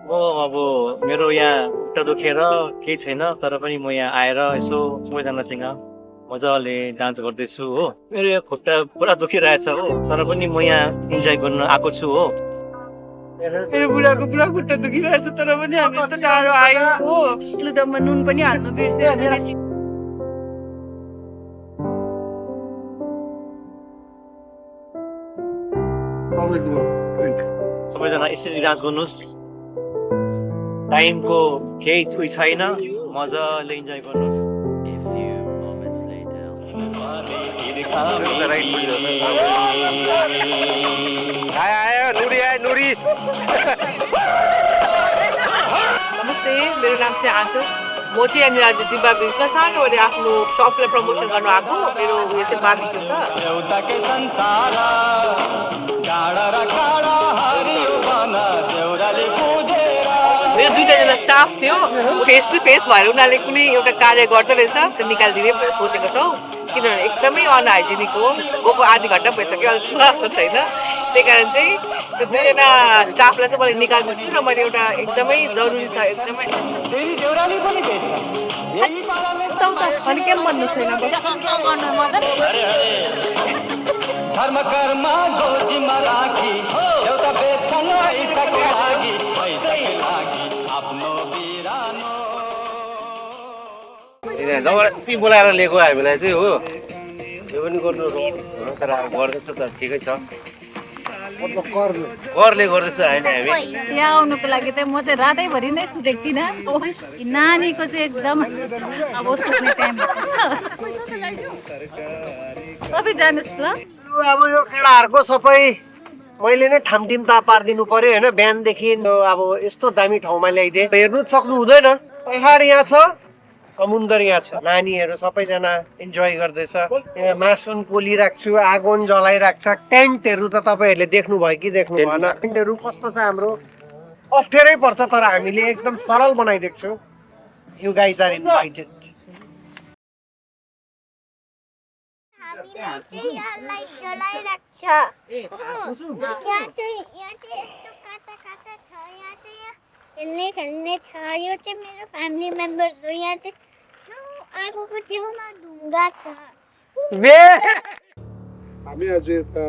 म अब मेरो यहाँ खुट्टा दुखेर केही छैन तर पनि म यहाँ आएर यसो सबैजनासँग मजाले डान्स गर्दैछु हो। मेरो यहाँ खुट्टा पुरा दुखिरहेछ हो तर पनि म यहाँ इन्जोय गर्न आएको छु हो। मेरो बुढाको पुरा खुट्टा दुखिरहेछ तर पनि हामी यस्तो टाढो आयो हो। लुदममा नुन पनि हाल्नु बिर्सेछु बेसी। सबैजना यसरी डान्स गर्नुहोस्। टाइमको केही उयो छैन, मजाले इन्जोय गर्नुहोस्। नमस्ते, मेरो नाम चाहिँ आँसु। म चाहिँ यहाँनिर आज डिब्बा ब्रिजमा सानोबडे आफ्नो सपलाई प्रमोसन गर्न आएको। मेरो उयो चाहिँ बार्बिक्यू छ। मेरो दुईजना स्टाफ थियो, फेस टु फेस भएर उनीहरूले कुनै एउटा कार्य गर्दो रहेछ त्यो निकालिदिने सोचेको छौँ। किनभने एकदमै अनहाइजेनिक हो। गएको आधी घन्टा भइसक्यो अहिलेसम्म आएको छैन। त्यही कारण चाहिँ त्यो दुईजना स्टाफलाई चाहिँ मैले निकाल्दैछु र मैले एउटा एकदमै जरुरी छ एकदमै अनि के भन्नु छैन धर्म कर्म गोजीमा राखी एउटा बेच्छन् पैसाको लागि आफ्नो बिरानो जबरजस्ती बोलाएर लिएको हामीलाई चाहिँ हो। यो पनि गर्नु तर अब गर्दैछ त ठिकै छ। करले गर्दैछ होइन हामी। यहाँ आउनुको लागि चाहिँ म चाहिँ रातैभरि नै सुतेको थिइनँ। नानीको चाहिँ एकदम अब सुत्ने टाइम भएको छ। तपाईँ जानुहोस् ल। अब यो केटाहरूको सबै मैले नै ठामठिम ता पारिदिनु पर्यो होइन। बिहानदेखि अब यस्तो दामी ठाउँमा ल्याइदिएँ, हेर्नु सक्नु हुँदैन। पहाड यहाँ छ, समुद्र यहाँ छ, नानीहरू सबैजना इन्जोय गर्दैछ। यहाँ मासुन पोलिरहेको छु, आगोन जलाइरहेको छ। टेन्टहरू त तपाईँहरूले देख्नुभयो कि देख्नु भएन? टेन्टहरू कस्तो छ हाम्रो, अप्ठ्यारै पर्छ तर हामीले एकदम सरल बनाइदिएको छौँ। You guys are invited. खेल्ने छ। यो चाहिँ मेरो फ्यामिली मेम्बर्स हो। यहाँ चाहिँ आगोको छेउमा ढुङ्गा छ। हामी आज यता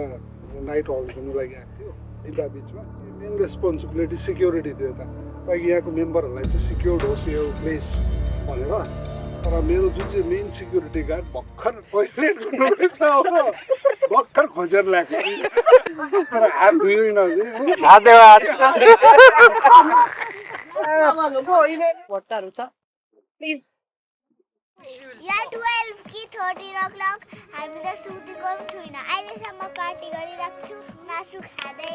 नाइट हल गर्नु लागि आएको थियो डिब्बा बिचमा। मेन रेस्पोन्सिबिलिटी सिक्योरिटी थियो यता, ताकि यहाँको मेम्बरहरूलाई चाहिँ सिक्योर्ड होस् यो प्लेस भनेर। तर मेरो जुन चाहिँ मेन सिक्युरिटी गार्ड भर्खर टोइलेट गर्नुहुँदैछ हो, भर्खर खोजेर ल्याएको। तर हात धुयो यिनीहरूले। भट्टाहरू छ प्लिज। यहाँ 12 कि 13 o'clock हामी त सुतेको पनि छैन। अहिलेसम्म पार्टी गरिरहेको छु मासु खाँदै।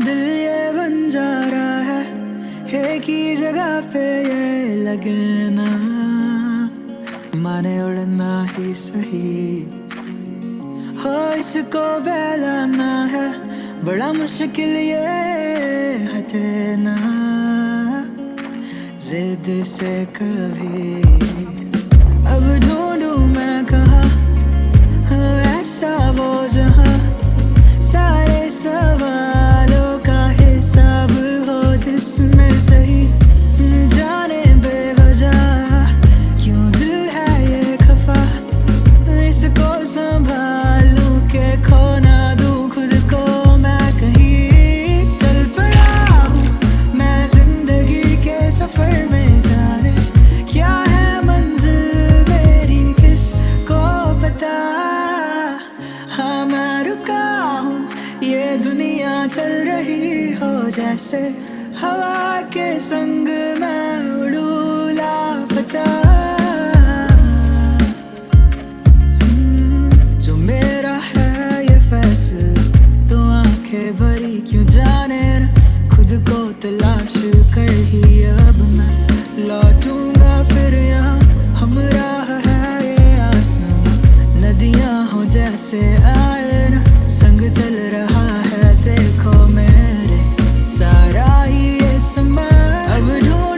दिल ये बन जा रहा है एक ही जगह पे ये लगे ना, माने उड़ना ही सही हो इसको बहलाना है बड़ा मुश्किल ये हटे ना जिद से कभी। अब ढूंढूं मैं कहाँ ऐसा वो जहाँ सारे सवालों का हिसाब हो जिसमें सही जाने बेवजह क्यों दिल है ये खफा। इसको संभालूं के खो ना दूं खुद को मैं कहीं। चल पड़ा हूँ मैं जिंदगी के सफर में, जाने क्या है मंजिल मेरी किसको पता। हाँ मैं रुका हूँ ये दुनिया चल रही हो जैसे हवा के संग मैं उड़ूं लापता। जो मेरा है ये फैसला तो आंखें भरी क्यों जाने ना, खुद को तलाश कर ही अब मैं लौटूंगा फिर यहाँ। हमराह है ये आसमां नदियाँ हो जैसे आए ना, संग चल रहा है देखो मेरे सारा ही ये समा। अब ढूंढ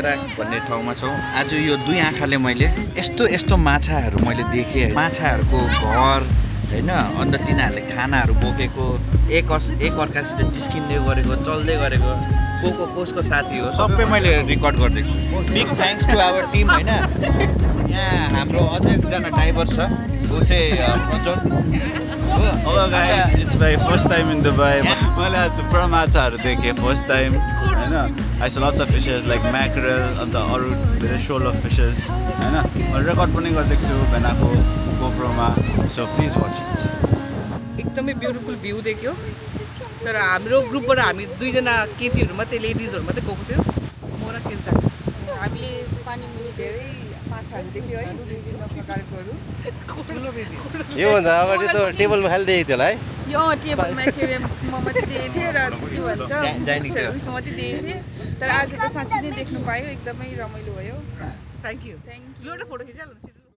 पोखरा भन्ने ठाउँमा छौँ। आज यो दुई आँखाले मैले यस्तो माछाहरू मैले देखेँ। माछाहरूको घर होइन, अन्त तिनीहरूले खानाहरू बोकेको, एक अर्कासित जिस्किँदै गरेको, चल्दै गरेको, कसको साथी हो सबै मैले रेकर्ड गरिदिएको छु। Big thanks to our team होइन। यहाँ हाम्रो अझै एकजना ड्राइभर छ, ऊ चाहिँ Prajwal. Hello guys, it's my first time in Dubai. मैले आज पुरा माछाहरू देखेँ फर्स्ट टाइम होइन। I saw lots of fishes like mackerel अन्त अरू धेरै shoal of fishes होइन। मैले रेकर्ड पनि गरिदिएको छु भेनाको गोप्रोमा, सो प्लिज वाच इट। एकदमै ब्युटिफुल भ्यू देख्यो। तर हाम्रो ग्रुपबाट हामी दुईजना केटीहरू मात्रै, लेडिजहरू मात्रै गएको थियो, म र केन्सा। हामीले पानी मुनि धेरै माछाहरू देख्यो है, विभिन्न प्रकारकोहरू। योभन्दा अगाडि त टेबलमा खालि देखेको थियो होला है। यो टेबलमा के अरे म मात्रै देखेको थिएँ र के भन्छ उयसमा मात्रै देखेको थिएँ। तर आज त साँच्चै नै देख्नु पायो, एकदमै रमाइलो भयो। Thank you. Thank you. एउटा फोटो खिचाइहाल्नु।